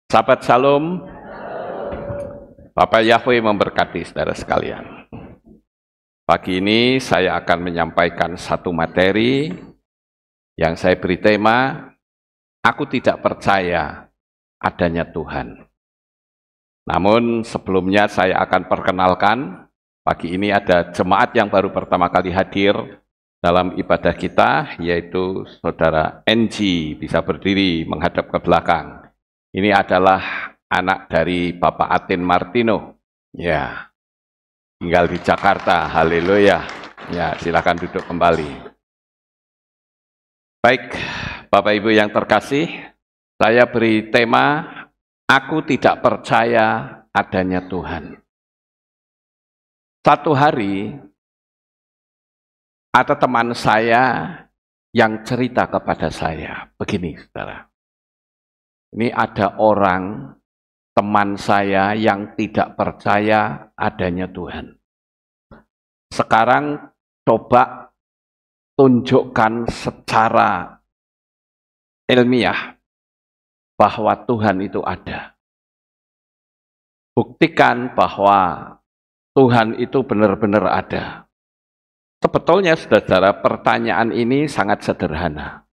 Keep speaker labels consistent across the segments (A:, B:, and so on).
A: Sahabat Shalom, Bapak Yahweh memberkati saudara sekalian. Pagi ini saya akan menyampaikan satu materi yang saya beri tema, Aku Tidak Percaya Adanya Tuhan. Namun sebelumnya saya akan perkenalkan, pagi ini ada jemaat yang baru pertama kali hadir dalam ibadah kita, yaitu Saudara NG, bisa berdiri menghadap ke belakang. Ini adalah anak dari Bapak Atin Martino, ya, tinggal di Jakarta, haleluya. Ya, silakan duduk kembali. Baik, Bapak Ibu yang terkasih, saya beri tema, Aku Tidak Percaya Adanya Tuhan. Satu hari, ada teman saya yang cerita kepada saya, begini saudara. Ini ada orang, teman saya yang tidak percaya adanya Tuhan. Sekarang coba tunjukkan secara ilmiah bahwa Tuhan itu ada. Buktikan bahwa Tuhan itu benar-benar ada. Sebetulnya, saudara, pertanyaan ini sangat sederhana.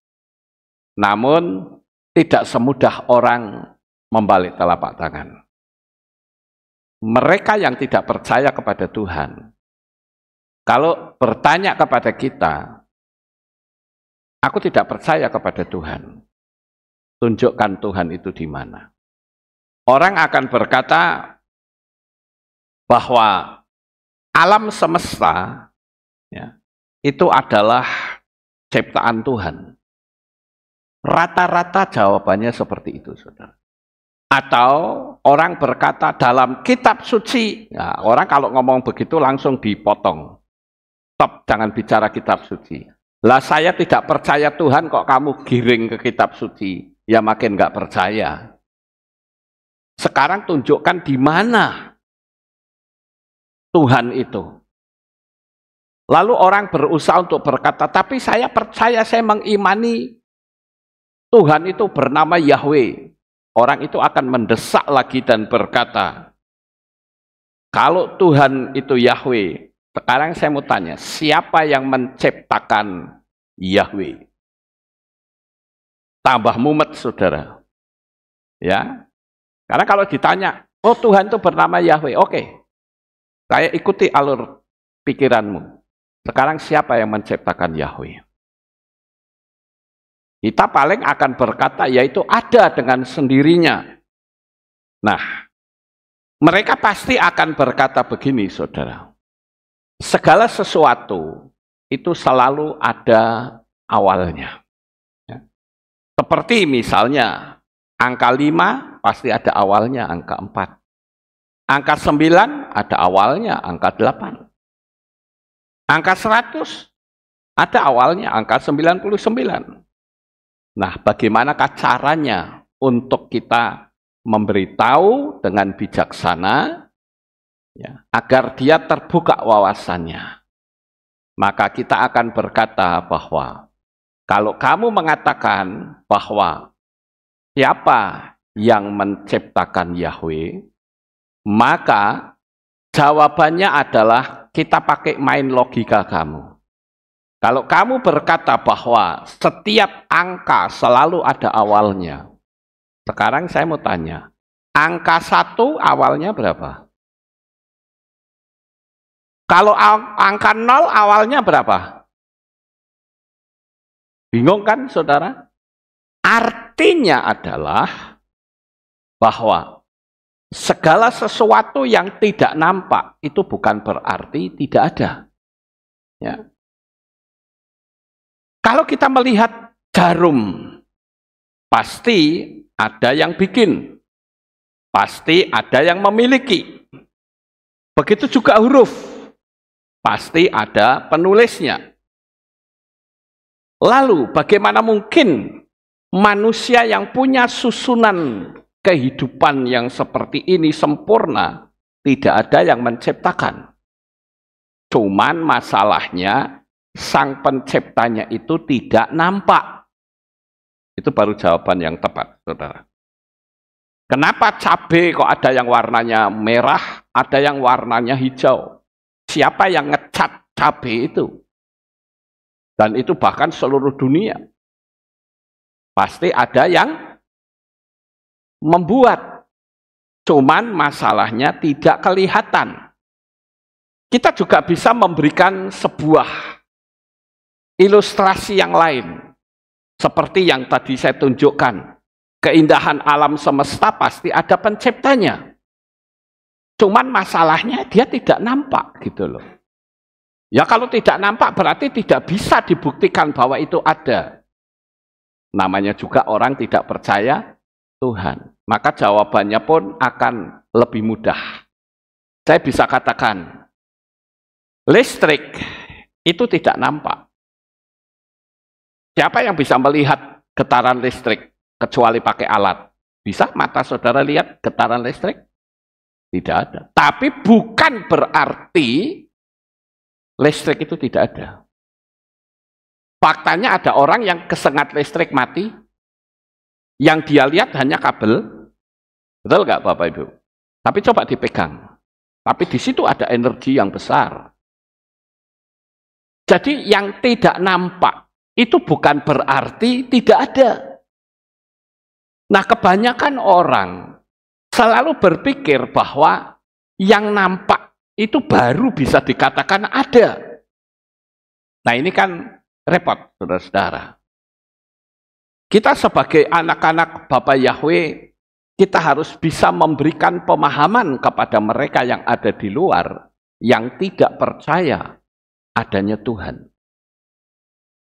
A: Namun, tidak semudah orang membalik telapak tangan. Mereka yang tidak percaya kepada Tuhan, kalau bertanya kepada kita, aku tidak percaya kepada Tuhan, tunjukkan Tuhan itu di mana. Orang akan berkata bahwa alam semesta ya, itu adalah ciptaan Tuhan. Rata-rata jawabannya seperti itu, saudara. Atau orang berkata dalam kitab suci. Nah, orang kalau ngomong begitu langsung dipotong. Stop, jangan bicara kitab suci. Lah saya tidak percaya Tuhan, kok kamu giring ke kitab suci? Ya makin nggak percaya. Sekarang tunjukkan di mana Tuhan itu. Lalu orang berusaha untuk berkata, tapi saya percaya, saya mengimani Tuhan itu bernama Yahweh. Orang itu akan mendesak lagi dan berkata, kalau Tuhan itu Yahweh, sekarang saya mau tanya, siapa yang menciptakan Yahweh? Tambah mumet, saudara. Ya, karena kalau ditanya, oh Tuhan itu bernama Yahweh, oke. Saya ikuti alur pikiranmu. Sekarang siapa yang menciptakan Yahweh? Kita paling akan berkata, yaitu ada dengan sendirinya. Nah, mereka pasti akan berkata begini, saudara. Segala sesuatu itu selalu ada awalnya. Ya. Seperti misalnya, angka 5 pasti ada awalnya, angka 4. Angka 9 ada awalnya, angka 8. Angka 100 ada awalnya, angka 99. Nah, bagaimanakah caranya untuk kita memberitahu dengan bijaksana, ya, agar dia terbuka wawasannya? Maka kita akan berkata bahwa, kalau kamu mengatakan bahwa siapa yang menciptakan Yahweh, maka jawabannya adalah kita pakai main logika kamu. Kalau kamu berkata bahwa setiap angka selalu ada awalnya, sekarang saya mau tanya, angka 1 awalnya berapa? Kalau angka 0 awalnya berapa? Bingung kan, saudara? Artinya adalah bahwa segala sesuatu yang tidak nampak itu bukan berarti tidak ada. Ya. Kalau kita melihat jarum, pasti ada yang bikin, pasti ada yang memiliki. Begitu juga huruf, pasti ada penulisnya. Lalu bagaimana mungkin manusia yang punya susunan kehidupan yang seperti ini sempurna, tidak ada yang menciptakan. Cuman masalahnya, sang penciptanya itu tidak nampak. Itu baru jawaban yang tepat, saudara. Kenapa cabai kok ada yang warnanya merah, ada yang warnanya hijau? Siapa yang ngecat cabai itu? Dan itu bahkan seluruh dunia. Pasti ada yang membuat. Cuman masalahnya tidak kelihatan. Kita juga bisa memberikan sebuah ilustrasi yang lain. Seperti yang tadi saya tunjukkan. Keindahan alam semesta pasti ada penciptanya. Cuman masalahnya dia tidak nampak gitu loh. Ya kalau tidak nampak berarti tidak bisa dibuktikan bahwa itu ada. Namanya juga orang tidak percaya Tuhan. Maka jawabannya pun akan lebih mudah. Saya bisa katakan, listrik itu tidak nampak. Siapa yang bisa melihat getaran listrik kecuali pakai alat? Bisa mata saudara lihat getaran listrik? Tidak ada. Tapi bukan berarti listrik itu tidak ada. Faktanya ada orang yang kesengat listrik mati, yang dia lihat hanya kabel. Betul nggak Bapak Ibu? Tapi coba dipegang. Tapi di situ ada energi yang besar. Jadi yang tidak nampak itu bukan berarti tidak ada. Nah, kebanyakan orang selalu berpikir bahwa yang nampak itu baru bisa dikatakan ada. Nah, ini kan repot, saudara-saudara. Kita sebagai anak-anak Bapa Yahweh, kita harus bisa memberikan pemahaman kepada mereka yang ada di luar, yang tidak percaya adanya Tuhan.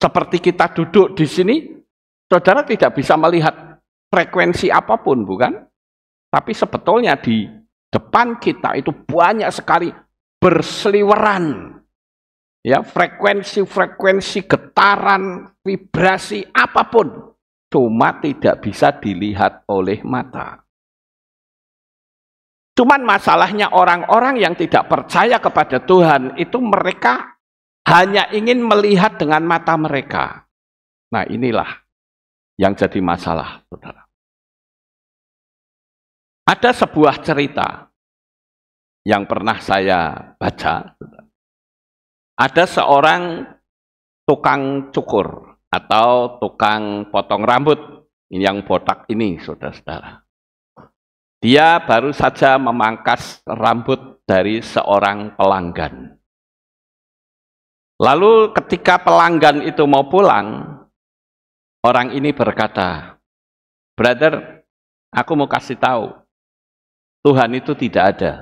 A: Seperti kita duduk di sini, saudara tidak bisa melihat frekuensi apapun, bukan? Tapi sebetulnya di depan kita itu banyak sekali berseliweran. Ya, frekuensi-frekuensi, getaran, vibrasi, apapun. Cuma tidak bisa dilihat oleh mata. Cuman masalahnya orang-orang yang tidak percaya kepada Tuhan, itu mereka hanya ingin melihat dengan mata mereka. Nah, inilah yang jadi masalah, saudara. Ada sebuah cerita yang pernah saya baca. Ada seorang tukang cukur atau tukang potong rambut yang botak ini, saudara-saudara. Dia baru saja memangkas rambut dari seorang pelanggan. Lalu ketika pelanggan itu mau pulang, orang ini berkata, "Brother, aku mau kasih tahu, Tuhan itu tidak ada."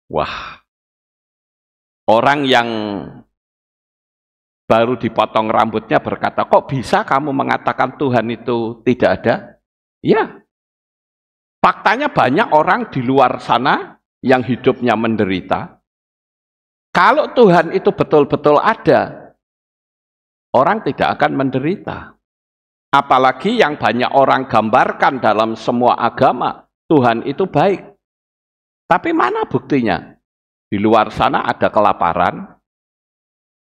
A: Wah, orang yang baru dipotong rambutnya berkata, "Kok bisa kamu mengatakan Tuhan itu tidak ada?" Ya, faktanya banyak orang di luar sana yang hidupnya menderita. Kalau Tuhan itu betul-betul ada, orang tidak akan menderita. Apalagi yang banyak orang gambarkan dalam semua agama, Tuhan itu baik. Tapi mana buktinya? Di luar sana ada kelaparan,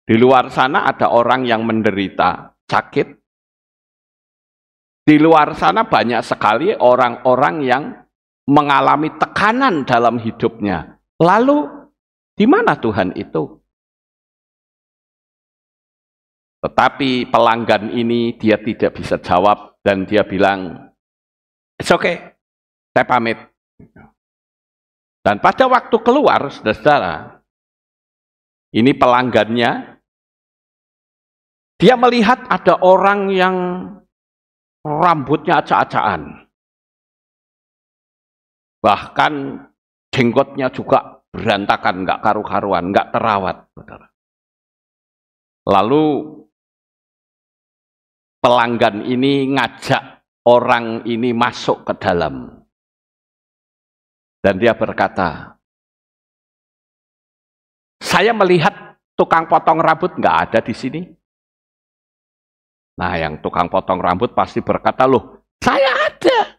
A: di luar sana ada orang yang menderita sakit, di luar sana banyak sekali orang-orang yang mengalami tekanan dalam hidupnya. Lalu, di mana Tuhan itu? Tetapi pelanggan ini dia tidak bisa jawab dan dia bilang, "It's okay, saya pamit." Dan pada waktu keluar, saudara-saudara, ini pelanggannya, dia melihat ada orang yang rambutnya acak-acakan. Bahkan jenggotnya juga berantakan, nggak karu-karuan, nggak terawat, saudara. Lalu pelanggan ini ngajak orang ini masuk ke dalam. Dan dia berkata, "Saya melihat tukang potong rambut nggak ada di sini." Nah, yang tukang potong rambut pasti berkata, "Loh, saya ada.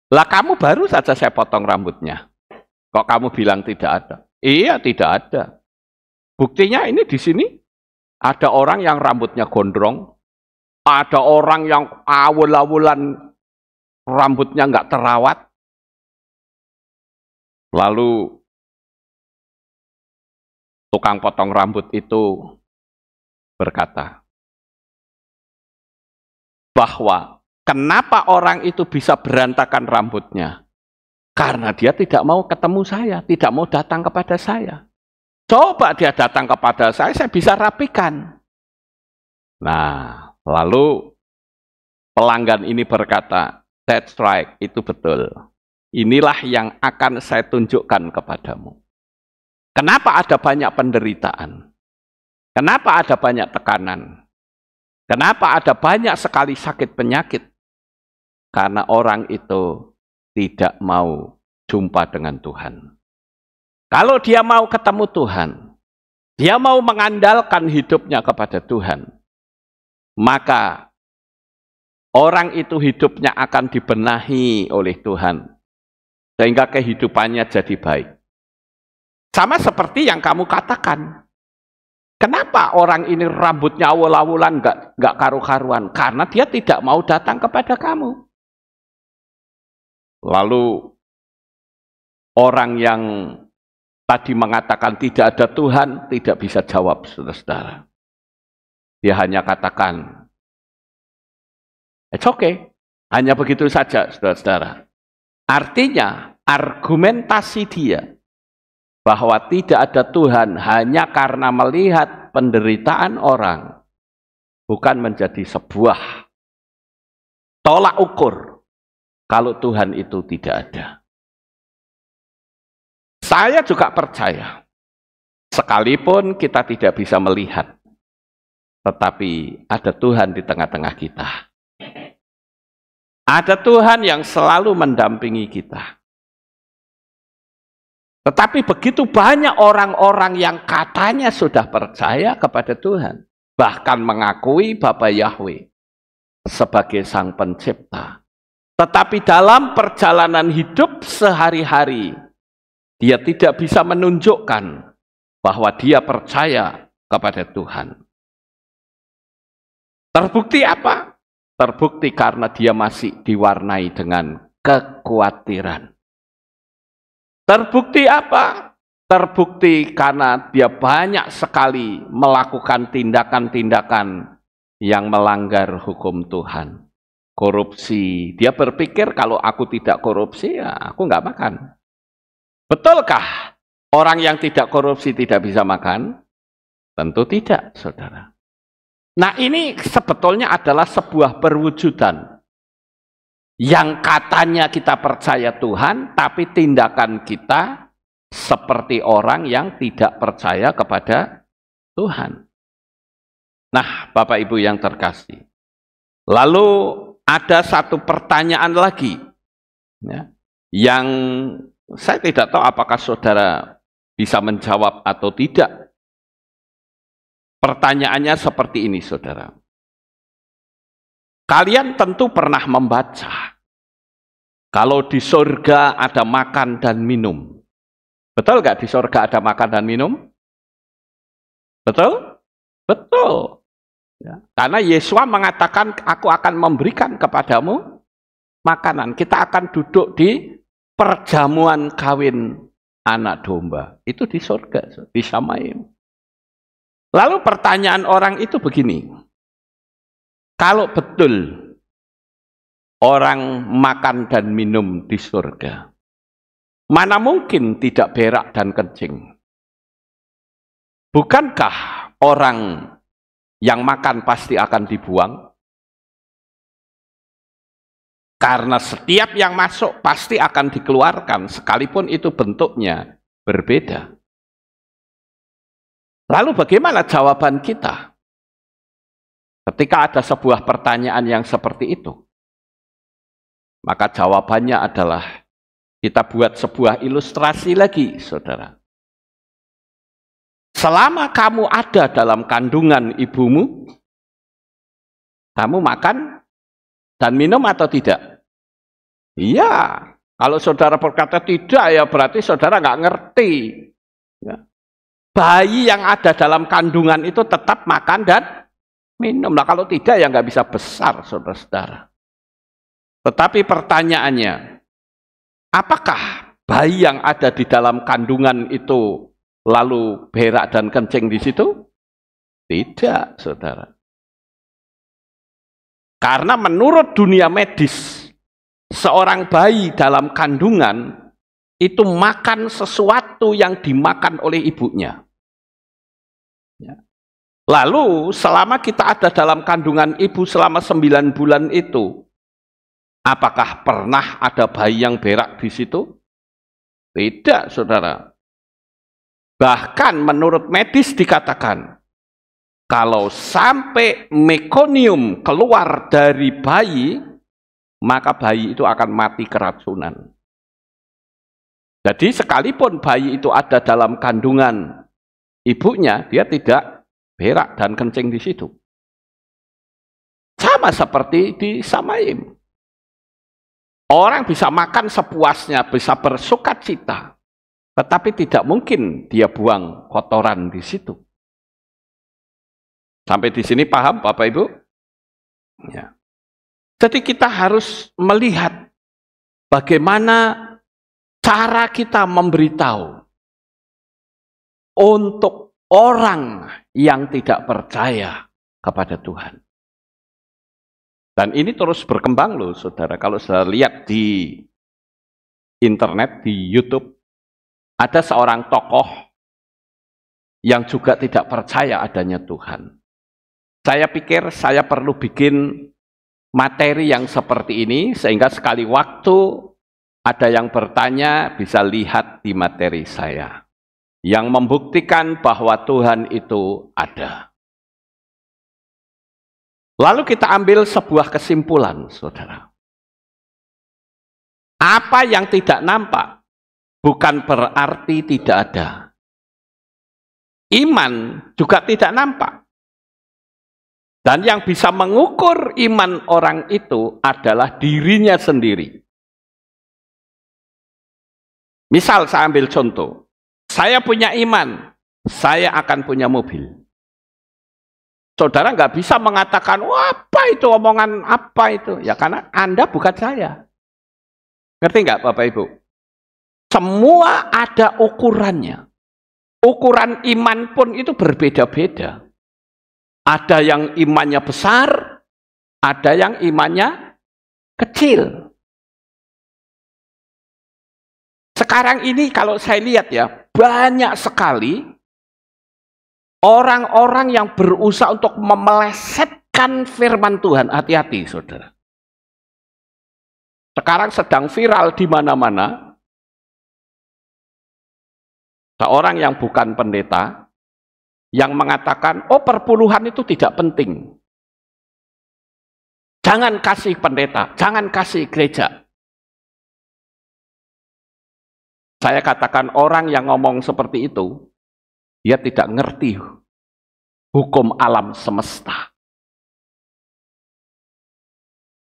A: Lah kamu baru saja saya potong rambutnya. Kok kamu bilang tidak ada?" "Iya, tidak ada. Buktinya ini di sini ada orang yang rambutnya gondrong, ada orang yang awul-awulan rambutnya nggak terawat. Lalu tukang potong rambut itu berkata bahwa kenapa orang itu bisa berantakan rambutnya? Karena dia tidak mau ketemu saya, tidak mau datang kepada saya. Coba dia datang kepada saya bisa rapikan. Nah, lalu pelanggan ini berkata, that's right, itu betul. Inilah yang akan saya tunjukkan kepadamu. Kenapa ada banyak penderitaan? Kenapa ada banyak tekanan? Kenapa ada banyak sekali sakit penyakit? Karena orang itu tidak mau jumpa dengan Tuhan. Kalau dia mau ketemu Tuhan, dia mau mengandalkan hidupnya kepada Tuhan, maka orang itu hidupnya akan dibenahi oleh Tuhan, sehingga kehidupannya jadi baik. Sama seperti yang kamu katakan. Kenapa orang ini rambutnya awul-awulan, nggak karu-karuan? Karena dia tidak mau datang kepada kamu. Lalu orang yang tadi mengatakan tidak ada Tuhan, tidak bisa jawab, saudara-saudara. Dia hanya katakan, it's okay. Hanya begitu saja, saudara-saudara. Artinya, argumentasi dia bahwa tidak ada Tuhan hanya karena melihat penderitaan orang, bukan menjadi sebuah tolak ukur kalau Tuhan itu tidak ada. Saya juga percaya, sekalipun kita tidak bisa melihat, tetapi ada Tuhan di tengah-tengah kita. Ada Tuhan yang selalu mendampingi kita. Tetapi begitu banyak orang-orang yang katanya sudah percaya kepada Tuhan, bahkan mengakui Bapa Yahweh sebagai Sang Pencipta. Tetapi dalam perjalanan hidup sehari-hari, dia tidak bisa menunjukkan bahwa dia percaya kepada Tuhan. Terbukti apa? Terbukti karena dia masih diwarnai dengan kekhawatiran. Terbukti apa? Terbukti karena dia banyak sekali melakukan tindakan-tindakan yang melanggar hukum Tuhan. Korupsi. Dia berpikir kalau aku tidak korupsi, ya aku nggak makan. Betulkah orang yang tidak korupsi tidak bisa makan? Tentu tidak, saudara. Nah, ini sebetulnya adalah sebuah perwujudan. Yang katanya kita percaya Tuhan, tapi tindakan kita seperti orang yang tidak percaya kepada Tuhan. Nah, Bapak Ibu yang terkasih. Lalu ada satu pertanyaan lagi, ya, yang saya tidak tahu apakah saudara bisa menjawab atau tidak. Pertanyaannya seperti ini, saudara. Kalian tentu pernah membaca, kalau di surga ada makan dan minum. Betul nggak di surga ada makan dan minum? Betul? Betul. Ya. Karena Yesus mengatakan, aku akan memberikan kepadamu makanan. Kita akan duduk di perjamuan kawin anak domba. Itu di surga, di Samaim. Lalu pertanyaan orang itu begini. Kalau betul orang makan dan minum di surga, mana mungkin tidak berak dan kencing? Bukankah orang yang makan pasti akan dibuang? Karena setiap yang masuk pasti akan dikeluarkan, sekalipun itu bentuknya berbeda. Lalu bagaimana jawaban kita ketika ada sebuah pertanyaan yang seperti itu? Maka jawabannya adalah kita buat sebuah ilustrasi lagi, saudara. Selama kamu ada dalam kandungan ibumu, kamu makan dan minum atau tidak? Iya. Kalau saudara berkata tidak, ya berarti saudara nggak ngerti. Ya. Bayi yang ada dalam kandungan itu tetap makan dan minum. Nah, kalau tidak ya nggak bisa besar, saudara-saudara. Tetapi pertanyaannya, apakah bayi yang ada di dalam kandungan itu lalu berak dan kencing di situ? Tidak, saudara. Karena menurut dunia medis, seorang bayi dalam kandungan itu makan sesuatu yang dimakan oleh ibunya. Lalu selama kita ada dalam kandungan ibu selama 9 bulan itu, apakah pernah ada bayi yang berak di situ? Tidak, saudara. Bahkan menurut medis dikatakan, kalau sampai mekonium keluar dari bayi, maka bayi itu akan mati keracunan. Jadi sekalipun bayi itu ada dalam kandungan ibunya, dia tidak berak dan kencing di situ. Sama seperti di Samaim. Orang bisa makan sepuasnya, bisa bersukacita, tetapi tidak mungkin dia buang kotoran di situ. Sampai di sini paham Bapak Ibu? Ya. Jadi kita harus melihat bagaimana cara kita memberitahu untuk orang yang tidak percaya kepada Tuhan. Dan ini terus berkembang loh saudara. Kalau saya lihat di internet, di YouTube, ada seorang tokoh yang juga tidak percaya adanya Tuhan. Saya pikir saya perlu bikin materi yang seperti ini, sehingga sekali waktu ada yang bertanya, bisa lihat di materi saya. Yang membuktikan bahwa Tuhan itu ada. Lalu kita ambil sebuah kesimpulan, saudara. Apa yang tidak nampak bukan berarti tidak ada. Iman juga tidak nampak. Dan yang bisa mengukur iman orang itu adalah dirinya sendiri. Misal saya ambil contoh. Saya punya iman, saya akan punya mobil. Saudara nggak bisa mengatakan, wah apa itu omongan apa itu? Ya karena Anda bukan saya. Ngerti nggak Bapak Ibu? Semua ada ukurannya. Ukuran iman pun itu berbeda-beda. Ada yang imannya besar, ada yang imannya kecil. Sekarang ini kalau saya lihat ya, banyak sekali orang-orang yang berusaha untuk memelesetkan firman Tuhan. Hati-hati saudara. Sekarang sedang viral di mana-mana. Seorang yang bukan pendeta, yang mengatakan, oh perpuluhan itu tidak penting. Jangan kasih pendeta, jangan kasih gereja. Saya katakan orang yang ngomong seperti itu, dia tidak ngerti hukum alam semesta.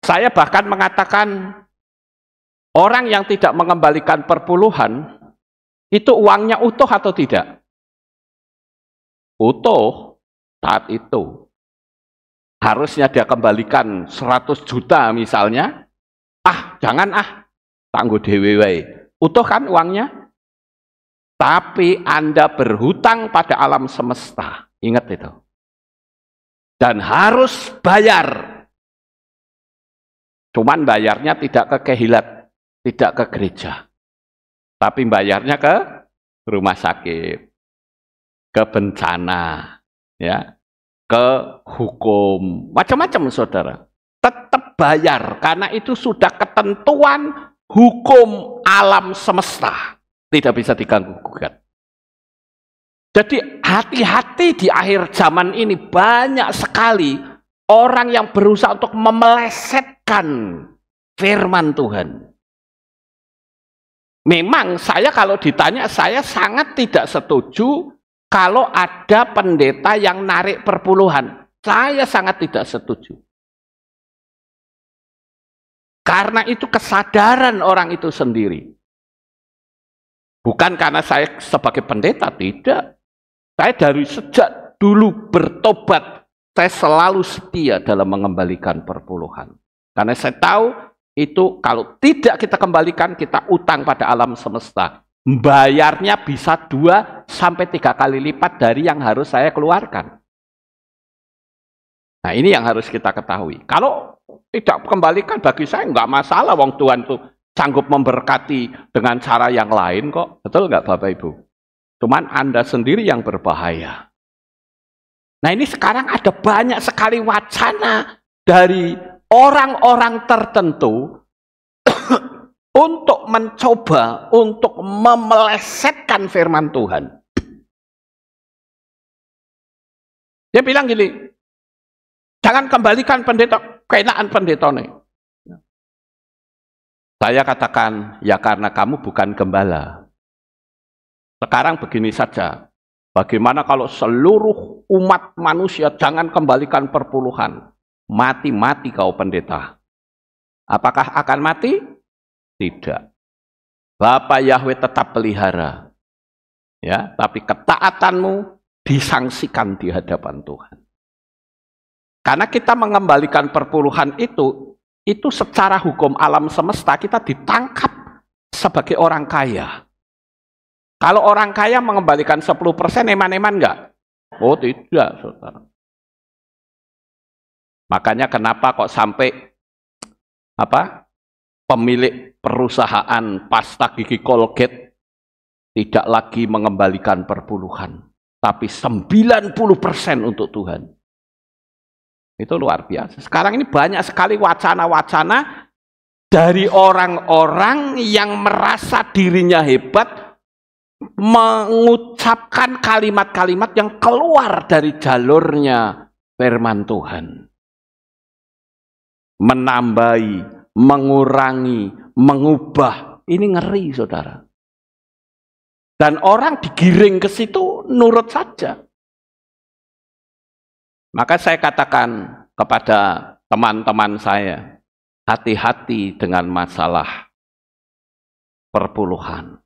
A: Saya bahkan mengatakan, orang yang tidak mengembalikan perpuluhan, itu uangnya utuh atau tidak? Utuh saat itu. Harusnya dia kembalikan 100 juta misalnya. Jangan tangguh dhewe wae. Utuh kan uangnya? Tapi Anda berhutang pada alam semesta. Ingat itu. Dan harus bayar. Cuman bayarnya tidak ke kehilat, tidak ke gereja. Tapi bayarnya ke rumah sakit. Ke bencana, ya, ke hukum, macam-macam saudara. Tetap bayar, karena itu sudah ketentuan hukum alam semesta. Tidak bisa diganggu-gugat. Jadi hati-hati di akhir zaman ini banyak sekali orang yang berusaha untuk memelesetkan firman Tuhan. Memang saya kalau ditanya, saya sangat tidak setuju kalau ada pendeta yang narik perpuluhan. Saya sangat tidak setuju. Karena itu kesadaran orang itu sendiri. Bukan karena saya sebagai pendeta, tidak. Saya dari sejak dulu bertobat, saya selalu setia dalam mengembalikan perpuluhan. Karena saya tahu itu kalau tidak kita kembalikan, kita utang pada alam semesta. Bayarnya bisa 2 sampai 3 kali lipat dari yang harus saya keluarkan. Nah, ini yang harus kita ketahui. Kalau tidak kembalikan, bagi saya nggak masalah, wong Tuhan tuh sanggup memberkati dengan cara yang lain kok. Betul nggak Bapak Ibu? Cuman Anda sendiri yang berbahaya. Nah, ini sekarang ada banyak sekali wacana dari orang-orang tertentu untuk mencoba untuk memelesetkan firman Tuhan. Dia bilang gini, jangan kembalikan pendeta, keenaan pendeta nih. Saya katakan, ya karena kamu bukan gembala. Sekarang begini saja, bagaimana kalau seluruh umat manusia jangan kembalikan perpuluhan? Mati-mati kau pendeta. Apakah akan mati? Tidak. Bapa Yahweh tetap pelihara. Ya, tapi ketaatanmu disangsikan di hadapan Tuhan. Karena kita mengembalikan perpuluhan itu secara hukum alam semesta kita ditangkap sebagai orang kaya. Kalau orang kaya mengembalikan 10%, eman-eman enggak? Oh tidak, saudara. Makanya kenapa kok sampai pemilik perusahaan pasta gigi Colgate tidak lagi mengembalikan perpuluhan, tapi 90% untuk Tuhan. Itu luar biasa. Sekarang ini banyak sekali wacana-wacana dari orang-orang yang merasa dirinya hebat, mengucapkan kalimat-kalimat yang keluar dari jalurnya firman Tuhan. Menambahi, mengurangi, mengubah. Ini ngeri, saudara. Dan orang digiring ke situ nurut saja. Maka saya katakan kepada teman-teman saya, hati-hati dengan masalah perpuluhan.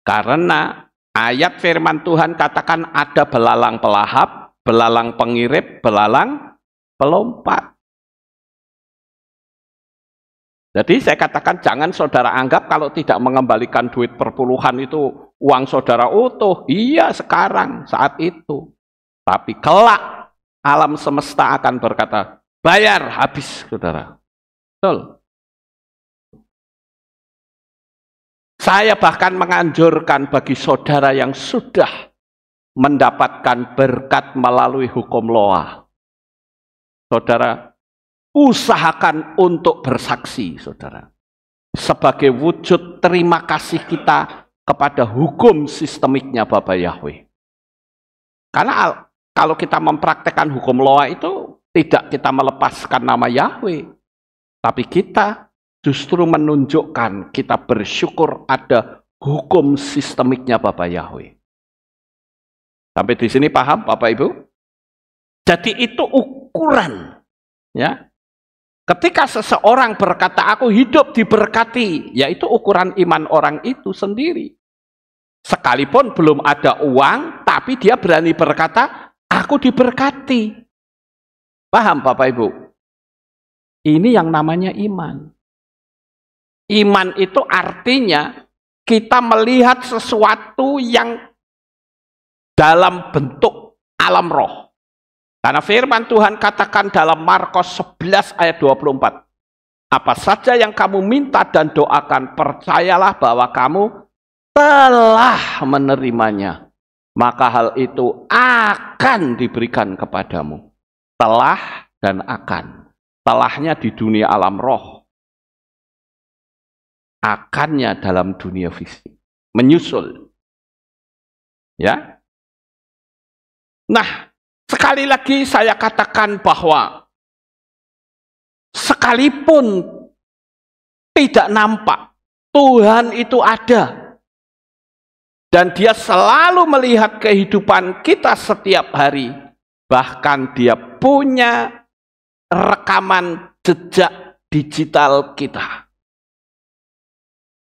A: Karena ayat firman Tuhan katakan ada belalang pelahap, belalang pengirip, belalang pelompat. Jadi saya katakan jangan saudara anggap kalau tidak mengembalikan duit perpuluhan itu uang saudara utuh. Iya sekarang, saat itu. Tapi kelak alam semesta akan berkata, bayar habis saudara. Betul. Saya bahkan menganjurkan bagi saudara yang sudah mendapatkan berkat melalui hukum Loa. Saudara, usahakan untuk bersaksi, saudara. Sebagai wujud terima kasih kita kepada hukum sistemiknya Bapa Yahweh. Karena kalau kita mempraktekkan hukum Loa itu, tidak kita melepaskan nama Yahweh. Tapi kita justru menunjukkan kita bersyukur ada hukum sistemiknya Bapa Yahweh. Sampai di sini paham Bapak Ibu? Jadi itu ukuran. Ya. Ketika seseorang berkata, aku hidup diberkati, yaitu ukuran iman orang itu sendiri. Sekalipun belum ada uang, tapi dia berani berkata, aku diberkati. Paham Bapak Ibu? Ini yang namanya iman. Iman itu artinya kita melihat sesuatu yang dalam bentuk alam roh. Karena firman Tuhan katakan dalam Markus 11 ayat 24. Apa saja yang kamu minta dan doakan, percayalah bahwa kamu telah menerimanya. Maka hal itu akan diberikan kepadamu. Telah dan akan. Telahnya di dunia alam roh. Akannya dalam dunia fisik. Menyusul. Ya. Nah, sekali lagi saya katakan bahwa sekalipun tidak nampak, Tuhan itu ada. Dan dia selalu melihat kehidupan kita setiap hari. Bahkan dia punya rekaman jejak digital kita.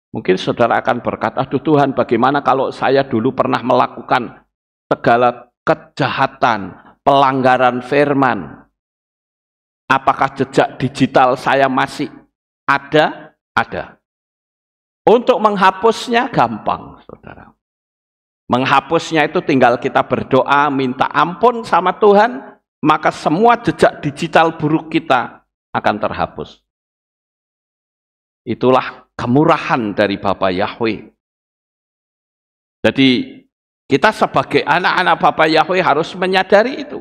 A: Mungkin saudara akan berkata, aduh Tuhan bagaimana kalau saya dulu pernah melakukan segala kejahatan, pelanggaran firman. Apakah jejak digital saya masih Ada. Untuk menghapusnya gampang, saudara. Menghapusnya itu tinggal kita berdoa, minta ampun sama Tuhan, maka semua jejak digital buruk kita akan terhapus. Itulah kemurahan dari Bapa Yahweh. Jadi kita sebagai anak-anak Bapa Yahweh harus menyadari itu.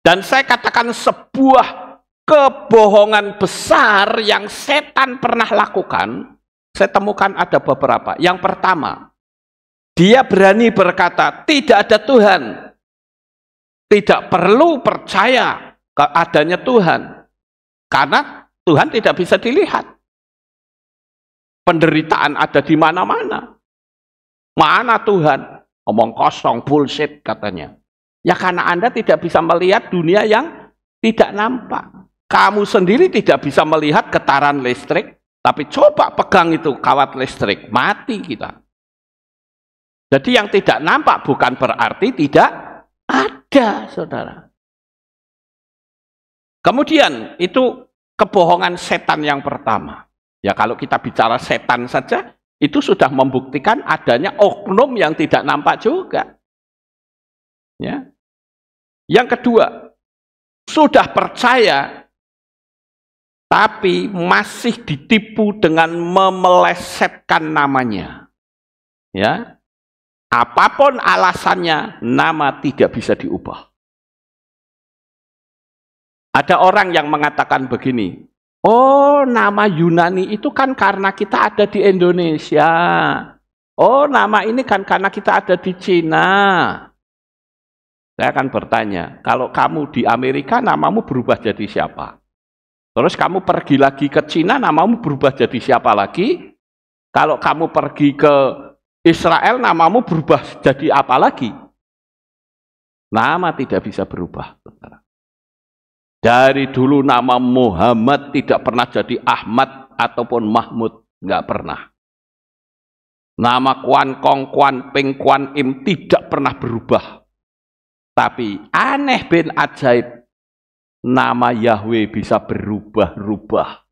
A: Dan saya katakan sebuah kebohongan besar yang setan pernah lakukan, saya temukan ada beberapa. Yang pertama, dia berani berkata, tidak ada Tuhan. Tidak perlu percaya keadanya Tuhan. Karena Tuhan tidak bisa dilihat. Penderitaan ada di mana-mana. Mana Tuhan? Omong kosong, bullshit katanya. Ya karena Anda tidak bisa melihat dunia yang tidak nampak. Kamu sendiri tidak bisa melihat getaran listrik, tapi coba pegang itu kawat listrik, mati kita. Jadi yang tidak nampak bukan berarti tidak ada, saudara. Kemudian itu kebohongan setan yang pertama. Ya kalau kita bicara setan saja, itu sudah membuktikan adanya oknum yang tidak nampak juga. Ya. Yang kedua, sudah percaya, tapi masih ditipu dengan memelesetkan namanya. Ya. Apapun alasannya, nama tidak bisa diubah. Ada orang yang mengatakan begini, oh nama Yunani itu kan karena kita ada di Indonesia. Oh nama ini kan karena kita ada di Cina. Saya akan bertanya, kalau kamu di Amerika namamu berubah jadi siapa? Terus kamu pergi lagi ke Cina, namamu berubah jadi siapa lagi? Kalau kamu pergi ke Israel, namamu berubah jadi apa lagi? Nama tidak bisa berubah. Dari dulu nama Muhammad tidak pernah jadi Ahmad ataupun Mahmud. Nggak pernah. Nama Kuan Kong, Kuan Ping, Kuan Im tidak pernah berubah. Tapi aneh bin ajaib, nama Yahweh bisa berubah-ubah.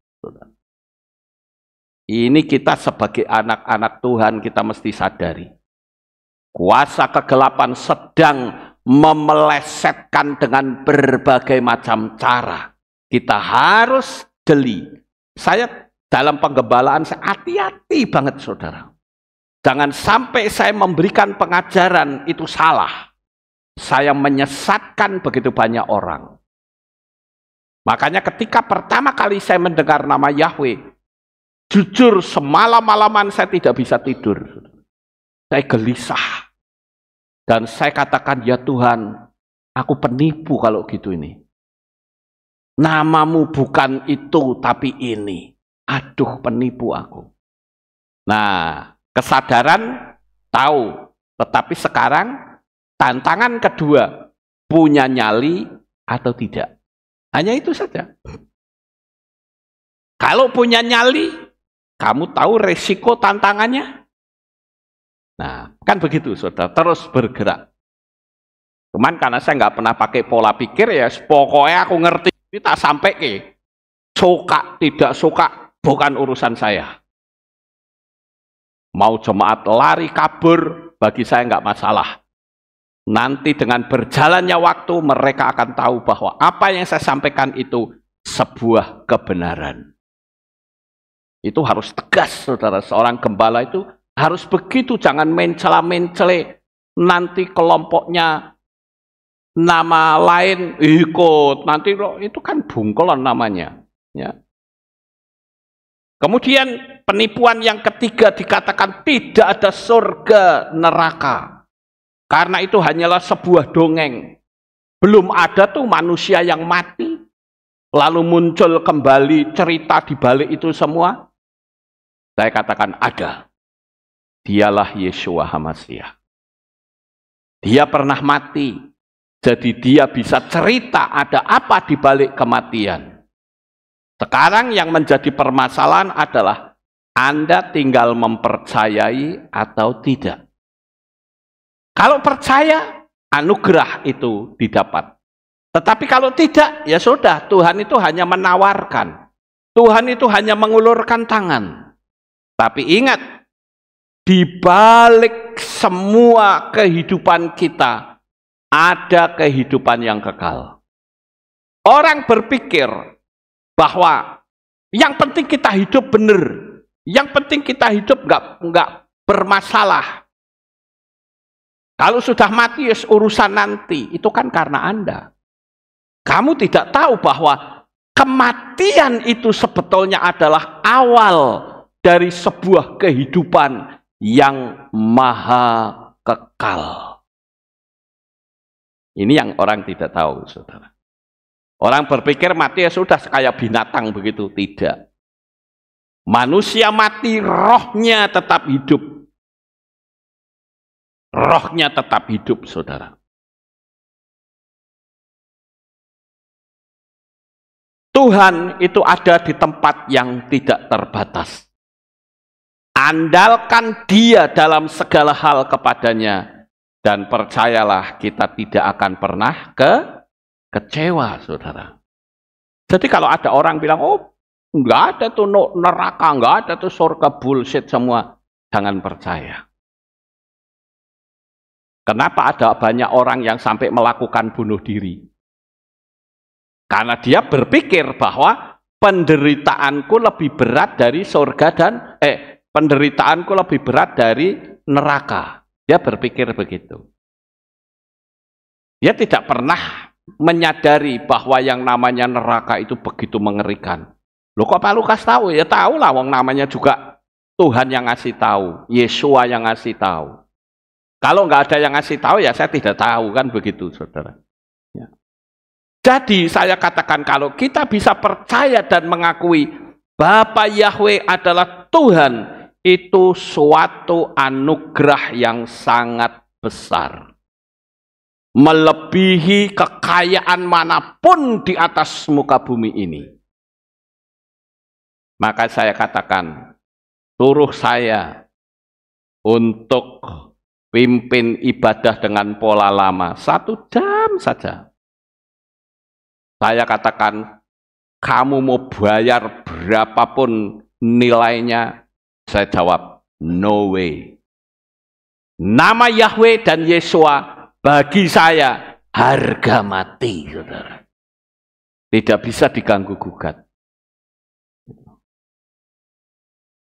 A: Ini kita sebagai anak-anak Tuhan kita mesti sadari. Kuasa kegelapan sedang memelesetkan dengan berbagai macam cara. Kita harus jeli. Saya dalam penggembalaan saya hati-hati banget saudara. Jangan sampai saya memberikan pengajaran itu salah. Saya menyesatkan begitu banyak orang. Makanya ketika pertama kali saya mendengar nama Yahweh, jujur semalam-malaman saya tidak bisa tidur. Saya gelisah. Dan saya katakan, ya Tuhan, aku penipu kalau gitu ini. Namamu bukan itu, tapi ini. Aduh, penipu aku. Nah, kesadaran tahu. Tetapi sekarang, tantangan kedua, punya nyali atau tidak. Hanya itu saja. Kalau punya nyali, kamu tahu resiko tantangannya? Nah, kan begitu, saudara. Terus bergerak. Cuman karena saya nggak pernah pakai pola pikir, ya pokoknya aku ngerti, ini tak sampai ke. Suka, tidak suka, bukan urusan saya. Mau jemaat lari, kabur, bagi saya nggak masalah. Nanti dengan berjalannya waktu, mereka akan tahu bahwa apa yang saya sampaikan itu sebuah kebenaran. Itu harus tegas, saudara. Seorang gembala itu harus begitu, jangan mencela-mencele. Nanti kelompoknya nama lain ikut, nanti itu kan bungkulan namanya. Ya. Kemudian penipuan yang ketiga dikatakan tidak ada surga neraka. Karena itu hanyalah sebuah dongeng. Belum ada tuh manusia yang mati, lalu muncul kembali cerita di balik itu semua. Saya katakan ada. Dialah Yeshua HaMashiach. Dia pernah mati, jadi dia bisa cerita ada apa di balik kematian. Sekarang yang menjadi permasalahan adalah Anda tinggal mempercayai atau tidak. Kalau percaya, anugerah itu didapat. Tetapi kalau tidak, ya sudah, Tuhan itu hanya menawarkan. Tuhan itu hanya mengulurkan tangan. Tapi ingat, di balik semua kehidupan kita, ada kehidupan yang kekal. Orang berpikir bahwa yang penting kita hidup benar, yang penting kita hidup nggak bermasalah. Kalau sudah mati, yes, urusan nanti. Itu kan karena Anda. Kamu tidak tahu bahwa kematian itu sebetulnya adalah awal dari sebuah kehidupan yang maha kekal. Ini yang orang tidak tahu, saudara. Orang berpikir mati ya sudah kayak binatang begitu. Tidak. Manusia mati, rohnya tetap hidup. Rohnya tetap hidup, saudara. Tuhan itu ada di tempat yang tidak terbatas. Andalkan Dia dalam segala hal kepadanya. Dan percayalah kita tidak akan pernah kecewa, saudara. Jadi kalau ada orang bilang, oh nggak ada tuh neraka, nggak ada tuh surga, bullshit semua. Jangan percaya. Kenapa ada banyak orang yang sampai melakukan bunuh diri? Karena dia berpikir bahwa penderitaanku lebih berat dari surga dan penderitaanku lebih berat dari neraka. Dia berpikir begitu. Dia tidak pernah menyadari bahwa yang namanya neraka itu begitu mengerikan. Loh kok Pak Lukas tahu? Ya tahu lah, wong namanya juga Tuhan yang ngasih tahu, Yesua yang ngasih tahu. Kalau nggak ada yang ngasih tahu ya saya tidak tahu, kan begitu, saudara. Ya. Jadi saya katakan kalau kita bisa percaya dan mengakui Bapa Yahweh adalah Tuhan, itu suatu anugerah yang sangat besar. Melebihi kekayaan manapun di atas muka bumi ini. Maka saya katakan, suruh saya untuk pimpin ibadah dengan pola lama 1 jam saja. Saya katakan, kamu mau bayar berapapun nilainya, saya jawab, no way. Nama Yahweh dan Yesua bagi saya harga mati, saudara. Tidak bisa diganggu gugat.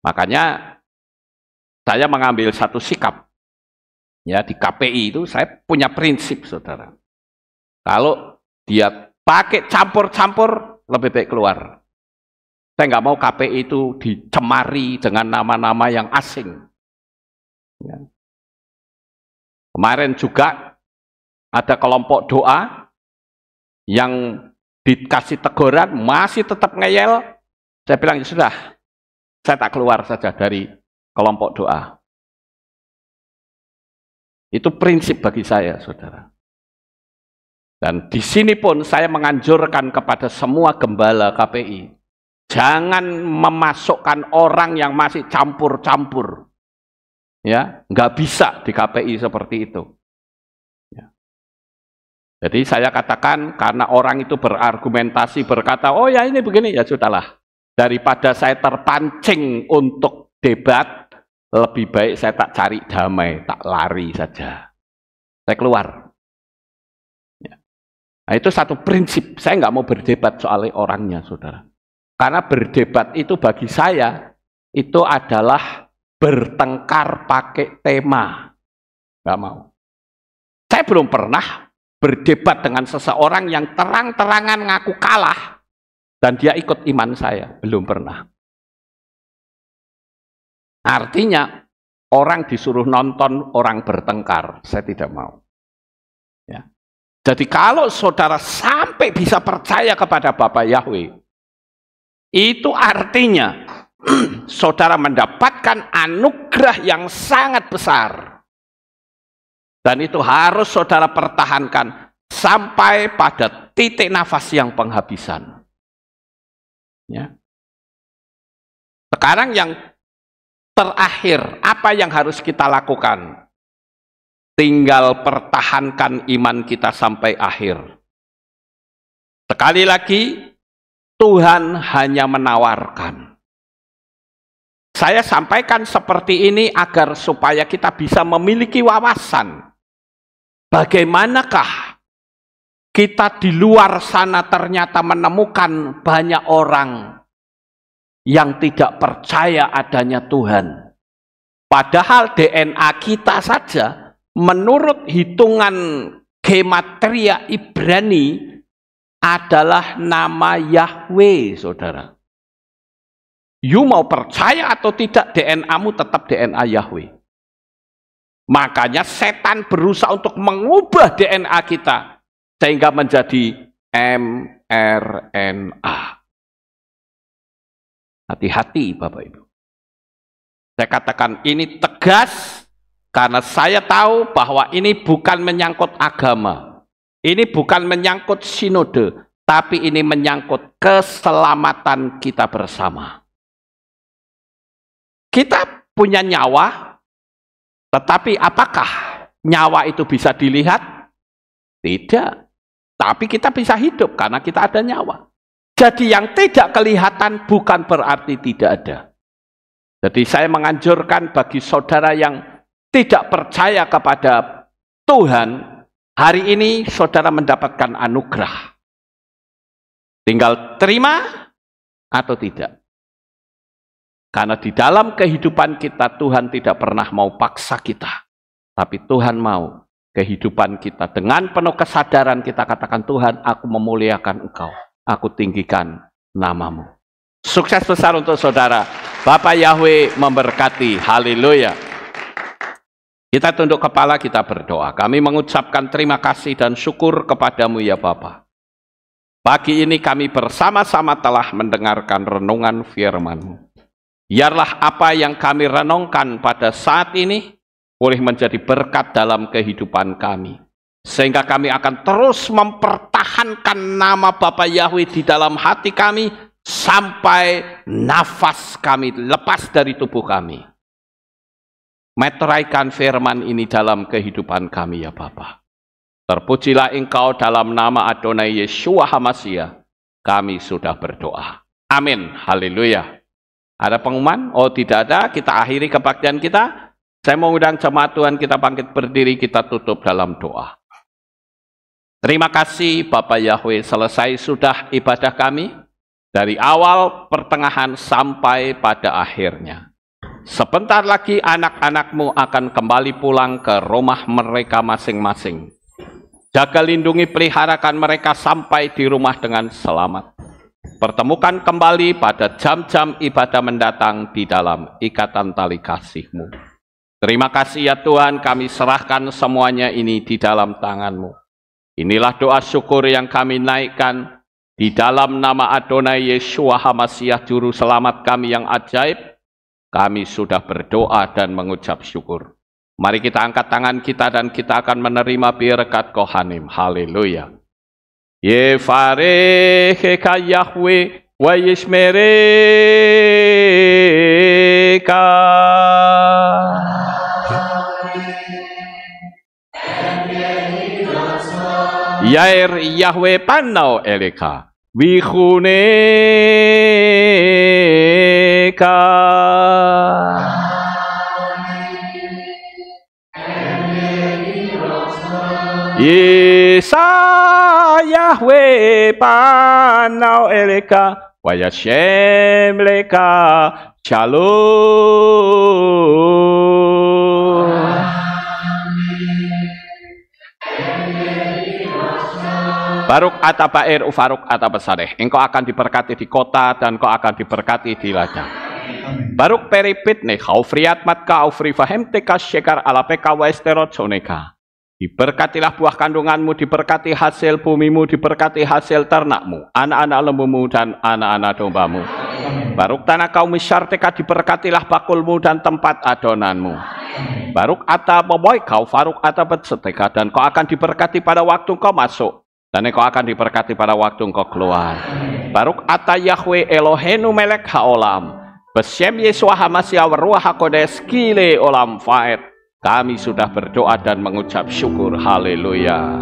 A: Makanya saya mengambil satu sikap. Ya, di KPI itu saya punya prinsip, saudara. Kalau dia pakai campur-campur, lebih baik keluar. Saya nggak mau KPI itu dicemari dengan nama-nama yang asing. Ya. Kemarin juga ada kelompok doa yang dikasih teguran, masih tetap ngeyel. Saya bilang, ya sudah, saya tak keluar saja dari kelompok doa. Itu prinsip bagi saya, saudara. Dan di sini pun saya menganjurkan kepada semua gembala KPI, jangan memasukkan orang yang masih campur-campur. Ya, nggak bisa di KPI seperti itu. Ya. Jadi saya katakan karena orang itu berargumentasi berkata, oh ya ini begini, ya sudahlah. Daripada saya terpancing untuk debat, lebih baik saya tak cari damai, tak lari saja. Saya keluar. Ya. Nah, itu satu prinsip. Saya nggak mau berdebat soal orangnya, saudara. Karena berdebat itu bagi saya, itu adalah bertengkar pakai tema. Nggak mau. Saya belum pernah berdebat dengan seseorang yang terang-terangan ngaku kalah, dan dia ikut iman saya. Belum pernah. Artinya, orang disuruh nonton orang bertengkar. Saya tidak mau. Ya. Jadi kalau saudara sampai bisa percaya kepada Bapa Yahweh, itu artinya saudara mendapatkan anugerah yang sangat besar. Dan itu harus saudara pertahankan sampai pada titik nafas yang penghabisan. Ya. Sekarang yang terakhir, apa yang harus kita lakukan? Tinggal pertahankan iman kita sampai akhir. Sekali lagi, Tuhan hanya menawarkan. Saya sampaikan seperti ini agar supaya kita bisa memiliki wawasan. Bagaimanakah kita di luar sana ternyata menemukan banyak orang yang tidak percaya adanya Tuhan. Padahal DNA kita saja menurut hitungan gematria Ibrani adalah nama Yahweh, saudara. You mau percaya atau tidak, DNA-mu tetap DNA Yahweh. Makanya setan berusaha untuk mengubah DNA kita sehingga menjadi mRNA. Hati-hati Bapak Ibu. Saya katakan ini tegas karena saya tahu bahwa ini bukan menyangkut agama. Ini bukan menyangkut sinode, tapi ini menyangkut keselamatan kita bersama. Kita punya nyawa, tetapi apakah nyawa itu bisa dilihat? Tidak. Tapi kita bisa hidup karena kita ada nyawa. Jadi yang tidak kelihatan bukan berarti tidak ada. Jadi saya menganjurkan bagi saudara yang tidak percaya kepada Tuhan, hari ini saudara mendapatkan anugerah. Tinggal terima atau tidak. Karena di dalam kehidupan kita Tuhan tidak pernah mau paksa kita. Tapi Tuhan mau kehidupan kita dengan penuh kesadaran kita katakan, Tuhan, aku memuliakan Engkau. Aku tinggikan namamu. Sukses besar untuk saudara. Bapak Yahweh memberkati. Haleluya. Kita tunduk kepala, kita berdoa. Kami mengucapkan terima kasih dan syukur kepadamu ya Bapa. Pagi ini kami bersama-sama telah mendengarkan renungan firman-Mu. Biarlah apa yang kami renungkan pada saat ini boleh menjadi berkat dalam kehidupan kami. Sehingga kami akan terus mempertahankan nama Bapa Yahweh di dalam hati kami sampai nafas kami lepas dari tubuh kami. Meteraikan firman ini dalam kehidupan kami ya Bapa. Terpujilah Engkau dalam nama Adonai Yeshua HaMashiach. Kami sudah berdoa. Amin. Haleluya. Ada pengumuman? Oh tidak ada. Kita akhiri kebaktian kita. Saya mau undang jemaat Tuhan kita bangkit berdiri. Kita tutup dalam doa. Terima kasih Bapak Yahweh. Selesai sudah ibadah kami. Dari awal, pertengahan, sampai pada akhirnya. Sebentar lagi anak-anakmu akan kembali pulang ke rumah mereka masing-masing. Jaga lindungi peliharakan mereka sampai di rumah dengan selamat. Pertemukan kembali pada jam-jam ibadah mendatang di dalam ikatan tali kasih-Mu. Terima kasih ya Tuhan, kami serahkan semuanya ini di dalam tangan-Mu. Inilah doa syukur yang kami naikkan di dalam nama Adonai Yeshua HaMashiach, Juru Selamat kami yang ajaib. Kami sudah berdoa dan mengucap syukur. Mari kita angkat tangan kita dan kita akan menerima berkat Kohanim. Haleluya. Yevarecheka Yahweh wa yishmereka. Yair Yahweh panau eleka. Vichuneka. Yesa Yahweh panau eleka wa Yashem leka shalom. Baruk atabair ufaruk atabasareh. Engkau akan diberkati di kota dan engkau akan diberkati di ladang. Baruk peripit ne khaufriat matka aufri fahem teka syekar alapeka wa esterot soneka. Diberkatilah buah kandunganmu, diberkati hasil bumimu, diberkati hasil ternakmu, anak-anak lembumu dan anak-anak dombamu. Baruk tanah kaum misyarteka, diberkatilah bakulmu dan tempat adonanmu. Baruk ata boboy kau faruk ata betseteka, dan kau akan diberkati pada waktu kau masuk, dan kau akan diberkati pada waktu kau keluar. Baruk ata Yahweh Elohenu melek haolam, besem Yeshua HaMashiach ruah hakodes kile olam faed. Kami sudah berdoa dan mengucap syukur. Haleluya.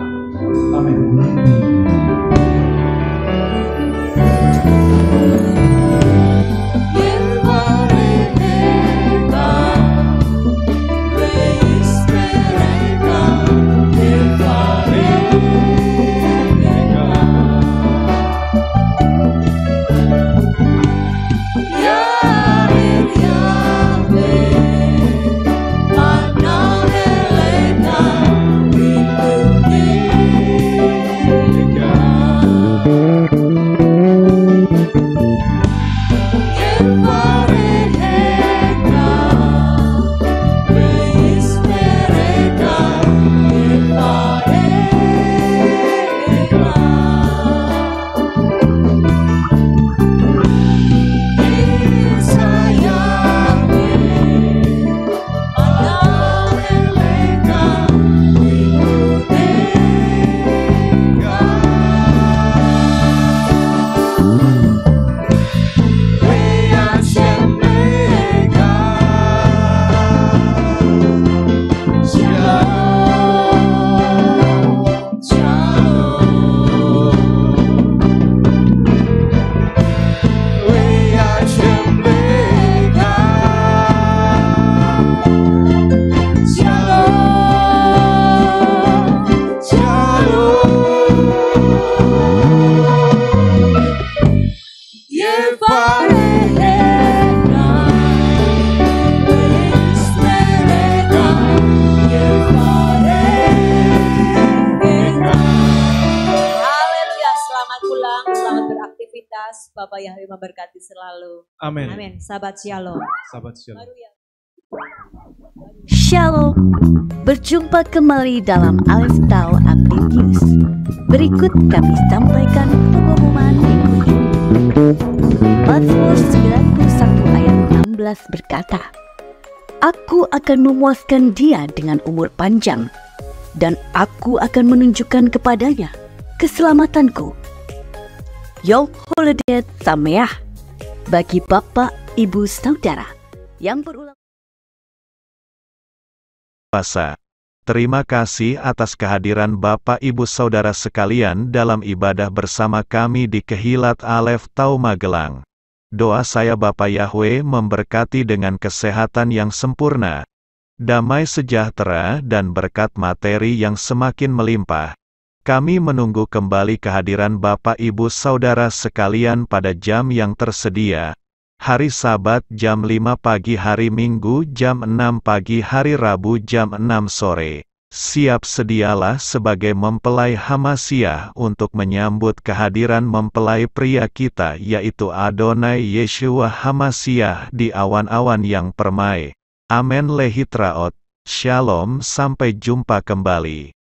A: Amin.
B: memberkati selalu.
C: Amin.
B: Amin. Sahabat Shalom.
C: Sahabat Shalom.
D: Shalom, berjumpa kembali dalam Alif Tahu Update News. Berikut kami sampaikan pengumuman minggu ini. Mazmur 91 ayat 16 berkata, Aku akan memuaskan dia dengan umur panjang, dan aku akan menunjukkan kepadanya keselamatanku. Yom Holodet Sameah bagi Bapak, Ibu, Saudara yang berulang.
E: Puasa. Terima kasih atas kehadiran Bapak Ibu Saudara sekalian dalam ibadah bersama kami di Kehilat Alef Tau Magelang. Doa saya Bapa Yahweh memberkati dengan kesehatan yang sempurna, damai sejahtera dan berkat materi yang semakin melimpah. Kami menunggu kembali kehadiran Bapak Ibu Saudara sekalian pada jam yang tersedia. Hari Sabat jam 5 pagi, hari Minggu jam 6 pagi, hari Rabu jam 6 sore. Siap sedialah sebagai mempelai Hamasiah untuk menyambut kehadiran mempelai pria kita yaitu Adonai Yeshua Hamasiah di awan-awan yang permai. Amen lehitraot. Shalom, sampai jumpa kembali.